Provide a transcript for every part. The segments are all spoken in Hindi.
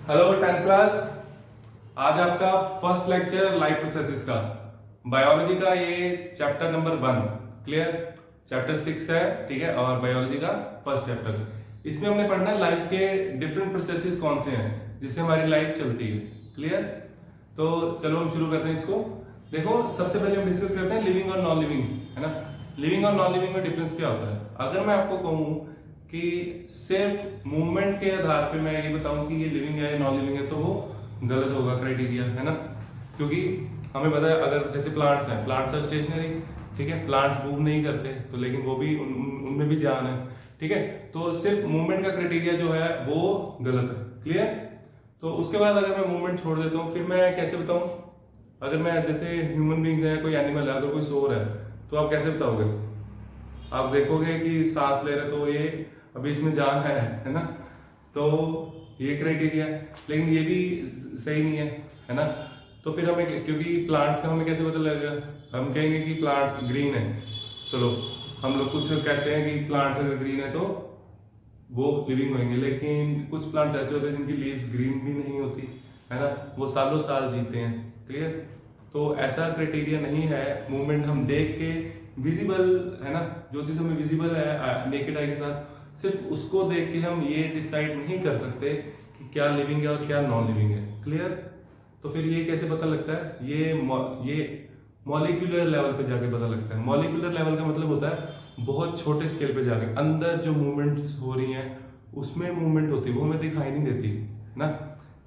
Hello 10th class. आज आपका फर्स्ट लेक्चर लाइफ प्रोसेसेस का बायोलॉजी का ये चैप्टर नंबर 1 क्लियर। चैप्टर 6 है, ठीक है, और बायोलॉजी का फर्स्ट चैप्टर। इसमें हमने पढ़ना है लाइफ के डिफरेंट प्रोसेसेस कौन से हैं जिससे हमारी लाइफ चलती है। क्लियर, तो चलो हम शुरू करते हैं इसको। देखो, सबसे पहले हम डिस्कस करते हैं लिविंग और नॉन लिविंग, है ना। लिविंग और नॉन लिविंग में डिफरेंस क्या होता है। अगर मैं आपको कहूं कि सिर्फ मूवमेंट के आधार पे मैं ये बताऊं कि ये लिविंग है या नॉन लिविंग है, तो वो गलत होगा क्राइटेरिया, है ना। क्योंकि हमें पता है, अगर जैसे प्लांट्स हैं, प्लांट्स आर स्टेशनरी, ठीक है, प्लांट्स मूव नहीं करते, तो लेकिन वो भी उनमें भी जान है, ठीक है। तो सिर्फ मूवमेंट का क्राइटेरिया जो है वो गलत है। क्लियर। तो उसके बाद अगर मैं मूवमेंट छोड़ देता हूँ, फिर मैं कैसे बताऊं। अगर मैं जैसे ह्यूमन बींग्स है, कोई एनिमल है, अगर कोई सो रहा है, तो आप कैसे बताओगे। आप देखोगे कि सांस ले रहे, तो ये अभी इसमें जान है ना। तो ये क्राइटेरिया है, लेकिन ये भी सही नहीं है ना। तो फिर हमें, क्योंकि प्लांट्स से हमें कैसे पता लगेगा। हम कहेंगे कि प्लांट्स ग्रीन है, चलो हम लोग कुछ कहते हैं कि प्लांट्स अगर ग्रीन है तो वो लिविंग होंगे, लेकिन कुछ प्लांट्स ऐसे होते हैं जिनकी लीव्स ग्रीन भी नहीं होती, है ना, वो सालों साल जीते हैं। क्लियर। तो ऐसा क्राइटेरिया नहीं है। मूवमेंट हम देख के विजिबल, है ना, जो चीज हमें विजिबल है नेकेड आई के साथ, सिर्फ उसको देख के हम ये डिसाइड नहीं कर सकते कि क्या लिविंग है और क्या नॉन लिविंग है। क्लियर। तो फिर ये कैसे पता लगता है, ये मॉलिक्यूलर लेवल पे जाके पता लगता है। मॉलिक्यूलर लेवल का मतलब होता है बहुत छोटे स्केल पे जाके, अंदर जो मूवमेंट्स हो रही हैं उसमें मूवमेंट होती है, वो हमें दिखाई नहीं देती, है ना।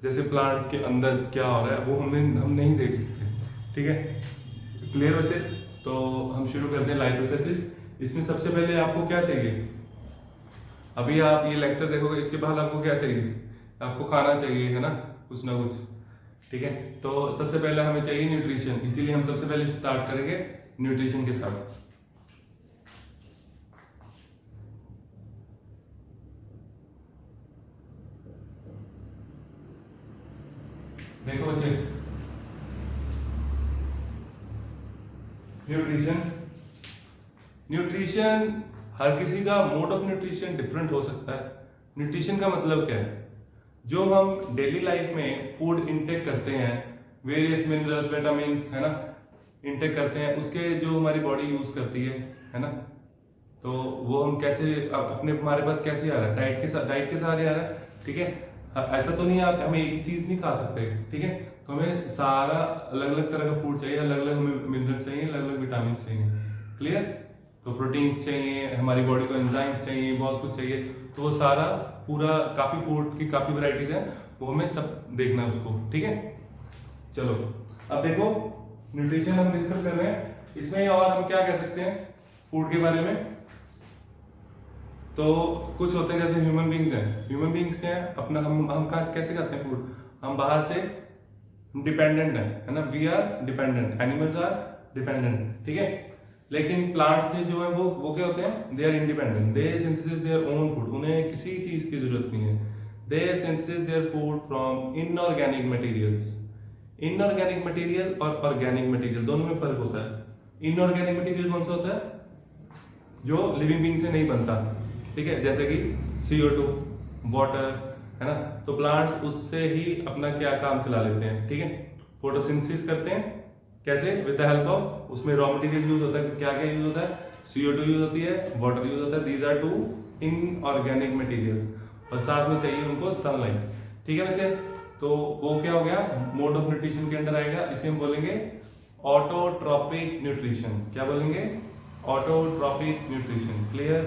जैसे प्लांट के अंदर क्या हो रहा है वो हम नहीं देख सकते, ठीक है। क्लियर बच्चे। तो हम शुरू करते हैं लाइफ प्रोसेसेस। इसमें सबसे पहले आपको क्या चाहिए। अभी आप ये लेक्चर देखोगे, इसके बाद आपको क्या चाहिए, आपको खाना चाहिए, है ना, कुछ ना कुछ, ठीक है। तो सबसे पहले हमें चाहिए न्यूट्रिशन, इसीलिए हम सबसे पहले स्टार्ट करेंगे न्यूट्रिशन के साथ। देखो बच्चे, न्यूट्रिशन न्यूट्रिशन हर किसी का मोड ऑफ न्यूट्रिशन डिफरेंट हो सकता है। न्यूट्रिशन का मतलब क्या है, जो हम डेली लाइफ में फूड इंटेक करते हैं, वेरियस मिनरल्स विटामिन, है ना, इंटेक करते हैं, उसके जो हमारी बॉडी यूज करती है ना। तो वो हम कैसे अपने हमारे पास कैसे आ रहा है, डाइट के सहारे आ रहा है, ठीक है। ऐसा तो नहीं, आप हमें एक ही चीज नहीं खा सकते, ठीक है। तो हमें सारा अलग अलग तरह का फूड चाहिए, अलग अलग हमें मिनरल्स चाहिए, अलग अलग विटामिन चाहिए। क्लियर। तो प्रोटीन्स चाहिए, हमारी बॉडी को एंजाइम्स चाहिए, बहुत कुछ चाहिए। तो वो सारा पूरा काफी फूड की काफी वैरायटीज है, वो हमें सब देखना है उसको, ठीक है। चलो अब देखो, न्यूट्रिशन हम डिस्कस कर रहे हैं, इसमें और हम क्या कह सकते हैं फूड के बारे में। तो कुछ होते हैं जैसे ह्यूमन बींग्स हैं। ह्यूमन बींग्स क्या है, अपना हम कैसे खाते हैं फूड, हम बाहर से डिपेंडेंट है ना। We are dependent, animals are dependent, ठीक है। लेकिन प्लांट्स से जो है वो क्या होते हैं, they are independent, they synthesis their own food, उन्हें किसी चीज की जरूरत नहीं है। They synthesis their food from inorganic materials. Inorganic material और ऑर्गेनिक मटेरियल दोनों में फर्क होता है। इनऑर्गेनिक मटेरियल कौन सा होता है, जो लिविंग बींग से नहीं बनता, ठीक है, जैसे कि CO2, वाटर, है ना। तो प्लांट्स उससे ही अपना क्या काम चला लेते हैं, ठीक है, फोटोसिंथेसिस करते हैं। कैसे, विद द हेल्प ऑफ, उसमें रॉ मटेरियल यूज होता है, क्या क्या यूज होता है, CO2 यूज होती है, वाटर यूज होता है। These are two inorganic materials, और साथ में चाहिए उनको सनलाइट, ठीक है बच्चे। तो वो क्या हो गया, मोड ऑफ न्यूट्रिशन के अंडर आएगा। इसे हम बोलेंगे ऑटोट्रॉपिक न्यूट्रिशन। क्या बोलेंगे, ऑटोट्रॉपिक न्यूट्रिशन। क्लियर।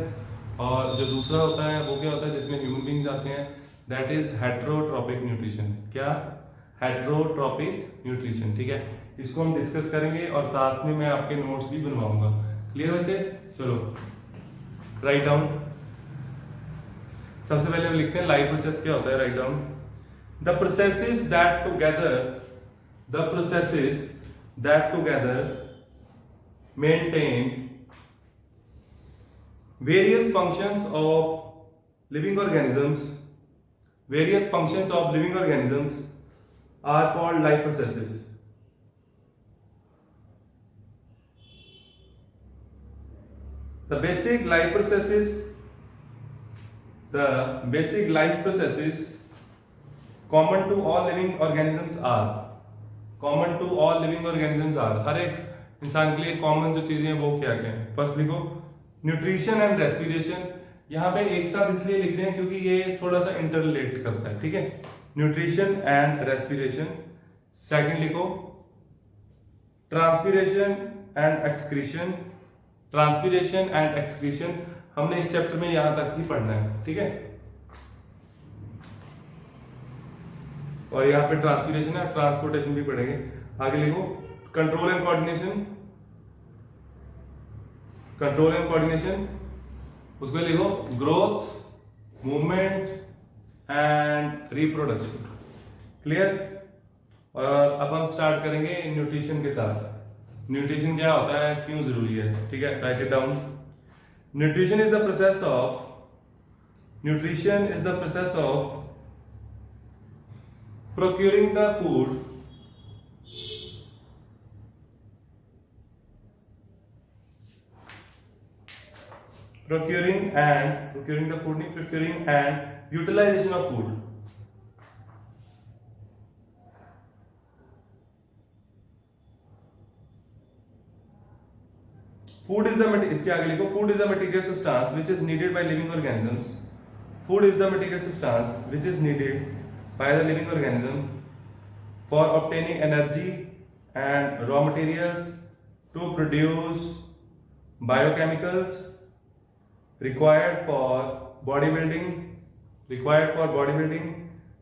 और जो दूसरा होता है वो क्या होता है, जिसमें ह्यूमन बींग्स आते हैं, दैट इज हेट्रोट्रॉपिक न्यूट्रिशन। क्या, हेट्रोट्रॉपिक न्यूट्रिशन, ठीक है। इसको हम डिस्कस करेंगे और साथ में मैं आपके नोट्स भी बनवाऊंगा। क्लियर बच्चे। चलो राइट डाउन। सबसे पहले हम लिखते हैं लाइफ प्रोसेस क्या होता है। Write down, the processes that together maintain various functions of living organisms are called life processes. The basic life processes common to all living organisms are, common to all living organisms are, हर एक इंसान के लिए कॉमन जो चीजें हैं वो क्या क्या है। फर्स्ट लिखो न्यूट्रिशन एंड रेस्पिरेशन, यहाँ पे एक साथ इसलिए लिख रहे हैं क्योंकि ये थोड़ा सा इंटररिलेट करता है, ठीक है, न्यूट्रिशन एंड रेस्पिरेशन। सेकंड लिखो transpiration and excretion, transpiration and excretion हमने इस चैप्टर में यहां तक ही पढ़ना है, ठीक है, और यहाँ पे ट्रांसपीरेशन है, ट्रांसपोर्टेशन भी पढ़ेंगे। आगे लिखो control and coordination, control and coordination, उसमें लिखो growth, movement and reproduction. Clear. और अब हम स्टार्ट करेंगे न्यूट्रिशन के साथ। न्यूट्रिशन क्या होता है, क्यों जरूरी है, ठीक है, right it down. Nutrition is the process of, nutrition is the process of procuring the food procuring and utilization of food, food is the इसके आगे लिखो food is the material substance which is needed by living organisms, food is the material substance which is needed by the living organism for obtaining energy and raw materials to produce biochemicals required for bodybuilding,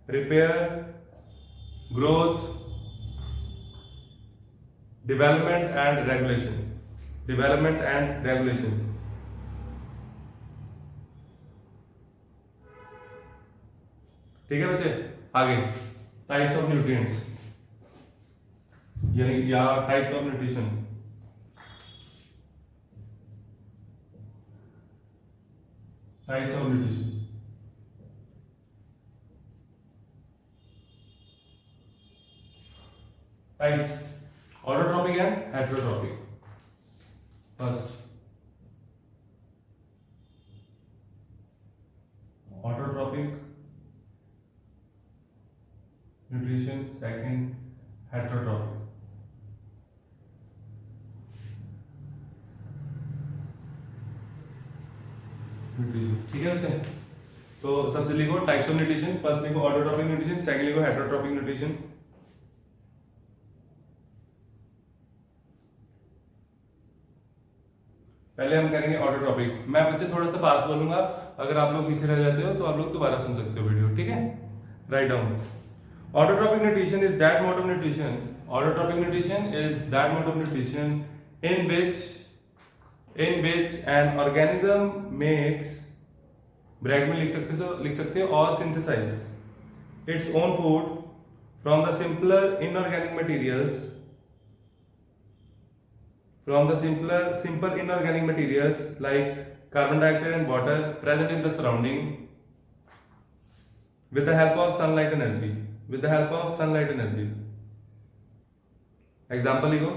repair, growth, development and regulation, ठीक है बच्चे। आगे टाइप्स ऑफ न्यूट्रिएंट्स या types of nutrition. Types of nutrition, types autotrophic and heterotrophic. First autotrophic nutrition, second heterotrophic. Nutrition, ठीक है बच्चे। तो सबसे लिखो टाइप्स ऑफ न्यूट्रिशन, फर्स्ट लिखो ऑटोट्रॉपिक न्यूट्रिशन, सेकंड लिखो हेटेरोट्रॉपिक न्यूट्रिशन। पहले हम करेंगे ऑटोट्रॉपिक। मैं बच्चे थोड़ा सा फास्ट बोलूंगा, अगर आप लोग पीछे रह जाते हो तो आप लोग दोबारा सुन सकते हो वीडियो, ठीक है। Write down. Autotrophic nutrition is that mode of nutrition. Autotrophic nutrition is that mode of nutrition in which an organism makes, bracket में लिख सकते हो और synthesize its own food from the simple inorganic materials, like carbon dioxide and water present in the surrounding with the help of sunlight energy. Example लिखो,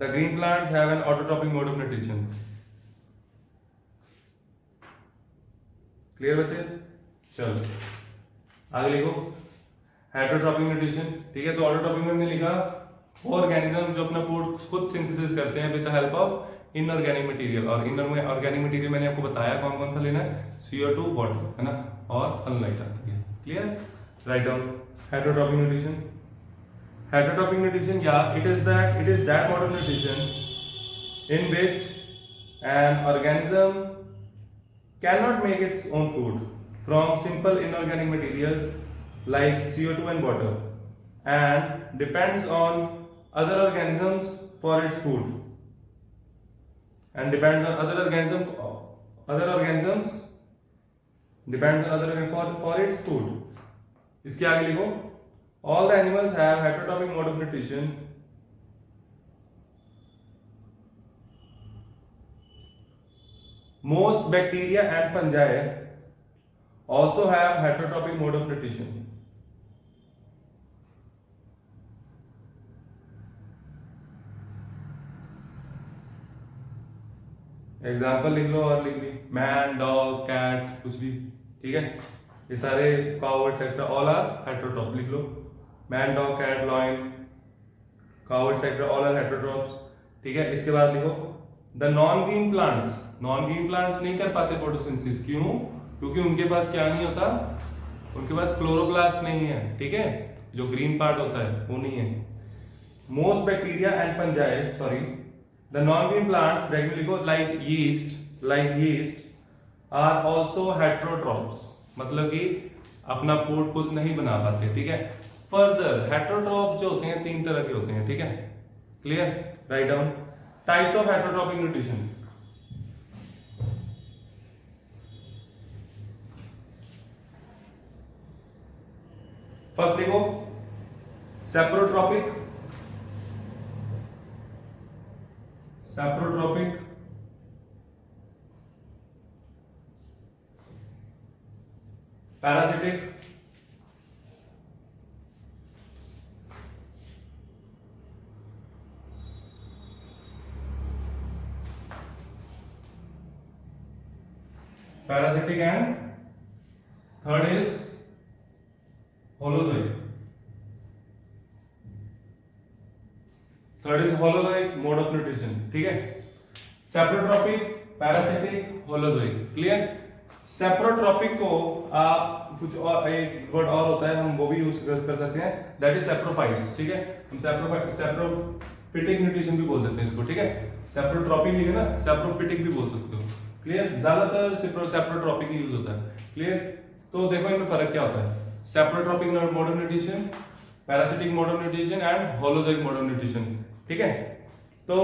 the green plants have an autotrophic mode of nutrition. Clear बच्चे। चलो आगे लिखो हेटेरोट्रॉपिक न्यूट्रिशन, ठीक है। तो ऑटोट्रॉपिक में हमने लिखा वो ऑर्गेनिज्म जो अपना फूड खुद सिंथेसिस करते हैं with the help of inorganic material, और इनऑर्गेनिक मटेरियल मैंने आपको बताया कौन कौन सा लेना है, CO2, वाटर, है ना, और सनलाइट आती है। Clear. Write down heterotropic nutrition, yeah, it is that mode of nutrition in which an organism cannot make its own food from simple inorganic materials like CO2 and water, and depends on other organisms for its food, for its food. इसके आगे लिखो all the animals have heterotropic mode of nutrition. Most bacteria and fungi also have heterotropic mode of nutrition. Example लिख लो और लिख ली, मैन, डॉग, कैट, कुछ भी, ठीक है। ये सारे cow etcetera all are heterotroph, लिख लो। Man, dog, cat, lion, cow etcetera all are heterotrophs, ठीक है। इसके बाद लिखो the non green plants, non green plants नहीं कर पाते फोटोसिंथेसिस, क्यों? क्योंकि उनके पास क्या नहीं होता, उनके पास क्लोरोप्लास्ट नहीं है, ठीक है, जो ग्रीन पार्ट होता है वो नहीं है। Most bacteria and fungi, sorry, the non green plants, bracket में लिखो like yeast are also heterotrophs, मतलब कि अपना फूड खुद नहीं बना पाते, ठीक है। फर्दर हेटरोट्रॉप जो होते हैं 3 तरह के होते हैं, ठीक है, clear. Write down types of heterotrophic nutrition. First लिखो saprotrophic, parasitic, and third is holozoic. Mode of nutrition, ठीक है। Saprotrophic, parasitic, holozoic, clear. Saprotrophic को आप कुछ और एक वर्ड और होता है, हम वो भी यूज कर सकते हैं, दैट इज सेप्रोफाइट्स, ठीक है। हम सेप्रोफिटिक न्यूट्रिशन भी बोल देते हैं इसको, ठीक है। सेप्रोट्रॉपिक लिखे ना, सेप्रोफिटिक भी बोल सकते हो, क्लियर। ज्यादातर सेप्रोट्रॉपिक ही यूज होता है, क्लियर। तो देखो इनमें फर्क क्या होता है, saprotrophic mode of nutrition, parasitic mode of nutrition and holozoic mode of nutrition, ठीक है। तो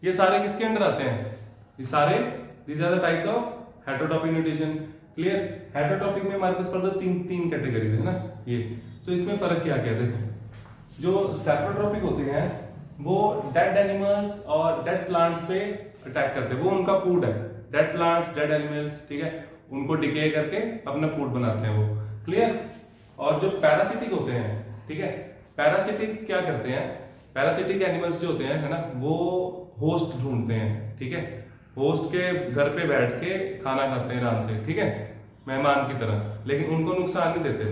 ये सारे किसके अंडर आते हैं, ये सारे these are the types of heterotrophic nutrition, clear. Heterotrophic में हमारे पास फर्दर तीन कैटेगरी है ना ये। तो इसमें फर्क क्या क्या है, देखो जो सेप्रोट्रॉपिक होते हैं वो डेड एनिमल्स और डेड प्लांट्स पे अटैक करते हैं, वो उनका फूड है, डेड प्लांट्स, डेड एनिमल्स, ठीक है, उनको डिके करके अपना फूड बनाते हैं वो, क्लियर। और जो पैरासिटिक होते हैं, ठीक है, पैरासिटिक क्या करते हैं, पैरासिटिक एनिमल्स जो होते हैं, है ना, वो होस्ट ढूंढते हैं, ठीक है, होस्ट के घर पे बैठ के खाना खाते हैं आराम से, ठीक है, मेहमान की तरह, लेकिन उनको नुकसान नहीं देते,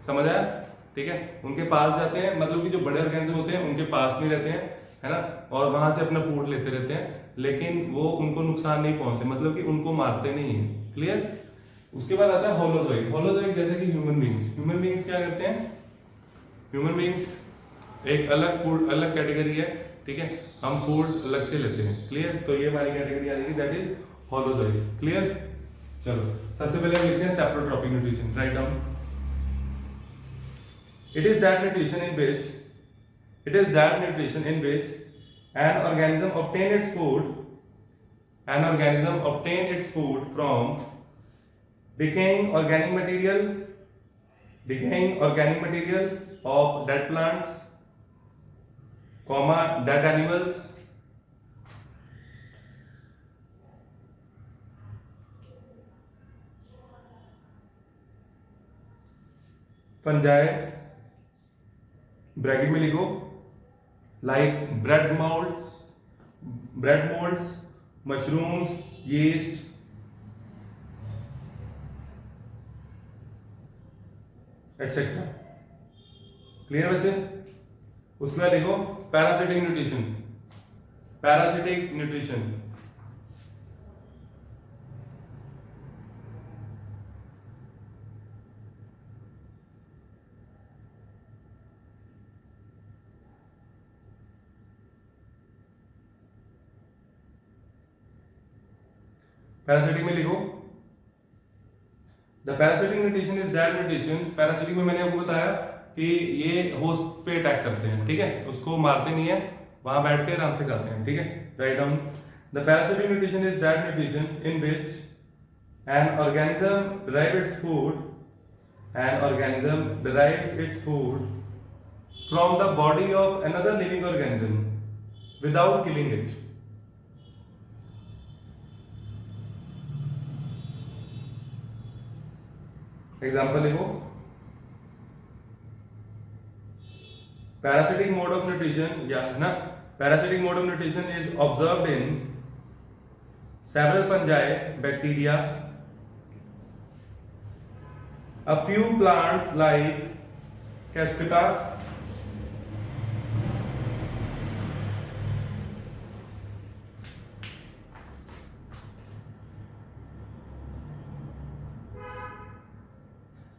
समझ आया, ठीक है। उनके पास जाते हैं, मतलब कि जो बड़े ऑर्गेनिज्म होते हैं उनके पास नहीं रहते हैं, है ना, और वहां से अपना फूड लेते रहते हैं, लेकिन वो उनको नुकसान नहीं पहुंचते, मतलब कि उनको मारते नहीं है, क्लियर। उसके बाद आता है होलोजोइक। होलोजोइक जैसे कि ह्यूमन बींग्स क्या करते हैं, ह्यूमन बींग्स एक अलग फूड, अलग कैटेगरी है, ठीक है, हम फूड अलग से लेते हैं, क्लियर। तो ये हमारी कैटेगरी आ जाएगी, दैट इज होलोजोइक, क्लियर। चलो सबसे पहले हम लिखते हैं saprotrophic nutrition, write down. It is that nutrition in which an organism obtain its food from decaying organic material of dead plants, dead animals, fungi, bracket में लिखो like bread moulds, mushrooms, yeast, etcetera, clear बच्चे। उसमें लिखो पैरासिटिक न्यूट्रिशन, पैरासिटिक में लिखो the parasitic nutrition is that nutrition. Parasitic में मैंने आपको बताया कि ये होस्ट पे अटैक करते हैं, ठीक है, उसको मारते नहीं है, वहां बैठ के आराम से खाते हैं, ठीक है। Write down the parasitic nutrition is that nutrition in which an organism derives its food from the body of another living organism without killing it. Example लिखो पैरासिटिक मोड ऑफ न्यूट्रिशन, या है ना, parasitic mode of nutrition is observed in several fungi, bacteria, A few plants like Cascata,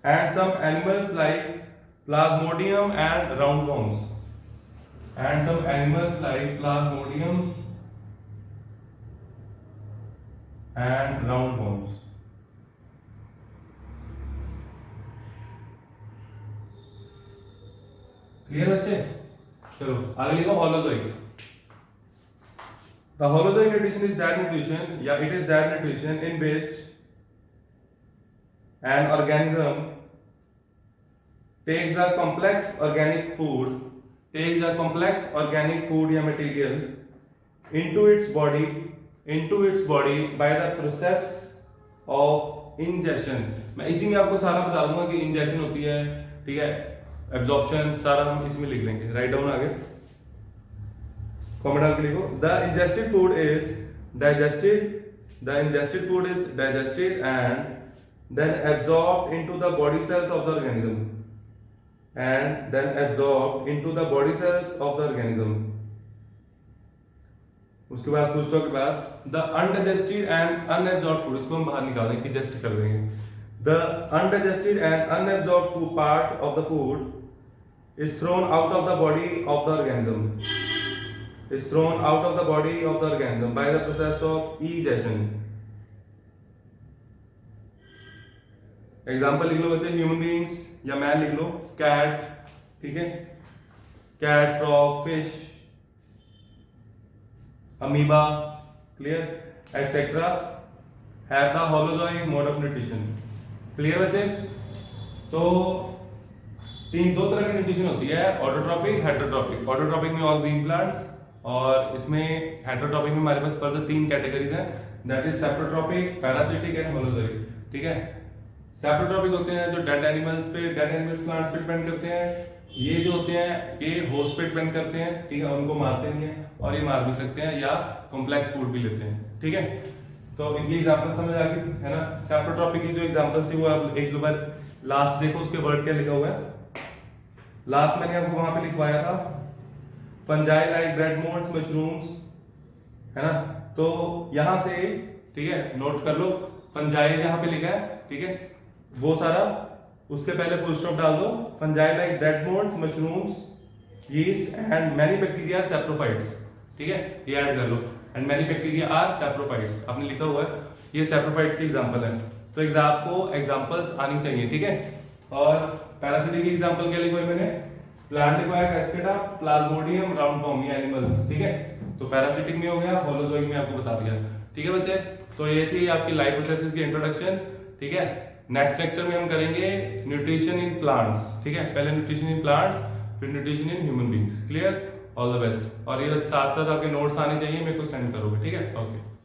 and some animals like Plasmodium and roundworms. And some animals like Plasmodium and roundworms. Clear बच्चे? चलो आगे लिखो holozoic. The holozoic nutrition is that nutrition, it is that nutrition in which an organism takes a complex organic food या material into its body by the process of ingestion. मैं इसी में आपको सारा बता दूंगा कि ingestion होती है, ठीक है, absorption सारा हम इसमें लिख लेंगे. राइट डाउन आगे कमेंट डाल के लिखो. The ingested food is digested and then absorbed into the body cells of the organism. उसके बाद फुल स्टॉप के बाद the undigested and unabsorbed food, इसको हम बाहर निकाल देंगे, डिजेस्ट कर देंगे. The undigested and unabsorbed part of the food is thrown out of the body of the organism by the process of ईजेशन. Example लिख लो बच्चे, ह्यूमन बीइंग्स या मैन लिख लो, कैट, ठीक है, cat, frog, fish, amoeba, clear, etcetera have the holozoic mode of nutrition. Clear बच्चे? तो दो तरह की न्यूट्रिशन होती है, ऑटोट्रॉपिक, हेटरोट्रॉपिक. ऑटोट्रॉपिक में ऑल ग्रीन प्लांट्स, और इसमें हेटरोट्रॉपिक में हमारे पास फर्दर 3 कैटेगरीज हैं, that is saprotrophic, parasitic and holozoic. ठीक है, सेप्रोट्रॉपिक होते हैं जो डेड एनिमल्स प्लांट्स पे डिपेंड करते हैं. ये जो होते हैं ये होस्ट पे डिपेंड करते हैं, ठीक है, उनको मारते नहीं है, और ये मार भी सकते हैं या कॉम्प्लेक्स फूड भी लेते हैं. ठीक है, तो इनकी एग्जांपल समझ आ गई है ना. सेप्रोट्रॉपिक की जो एग्जांपल्स थी वो आप एक दो बार लास्ट देखो, उसके वर्ड क्या लिखा हुआ है. लास्ट मैंने आपको वहां पे लिखवाया था fungi like bread moulds, mushrooms, है ना. तो यहां से, ठीक है, नोट कर लो, फंजाई यहां पे लिखा है, ठीक है, वो सारा, उससे पहले फुल स्टॉप डाल दो. Fungi like bread moulds, mushrooms, yeast and many bacteria are saprophytes. ठीक है, ये ऐड कर लो, and many bacteria are saprophytes आपने लिखा हुआ है, ये सैप्रोफाइट्स की एग्जांपल है. तो आपको एग्जांपल्स आनी चाहिए. ठीक है, और पैरासिटिक की एग्जांपल क्या लिखवाई मैंने, प्लांट लिखवाया कैस्केटा, प्लाज्मोडियम, राउंडवॉर्म, ये एनिमल्स. ठीक है, तो पैरासिटिक में हो गया, होलोजोइक में आपको बता दिया. ठीक है बच्चे, तो ये थी आपकी लाइफ प्रोसेसेस की इंट्रोडक्शन. ठीक है, नेक्स्ट लेक्चर में हम करेंगे न्यूट्रिशन इन प्लांट्स. ठीक है, पहले न्यूट्रिशन इन प्लांट्स, फिर nutrition in human beings. Clear, all the best. और ये साथ साथ आपके नोट्स आने चाहिए, मेरे को सेंड करोगे. ठीक है, ओके.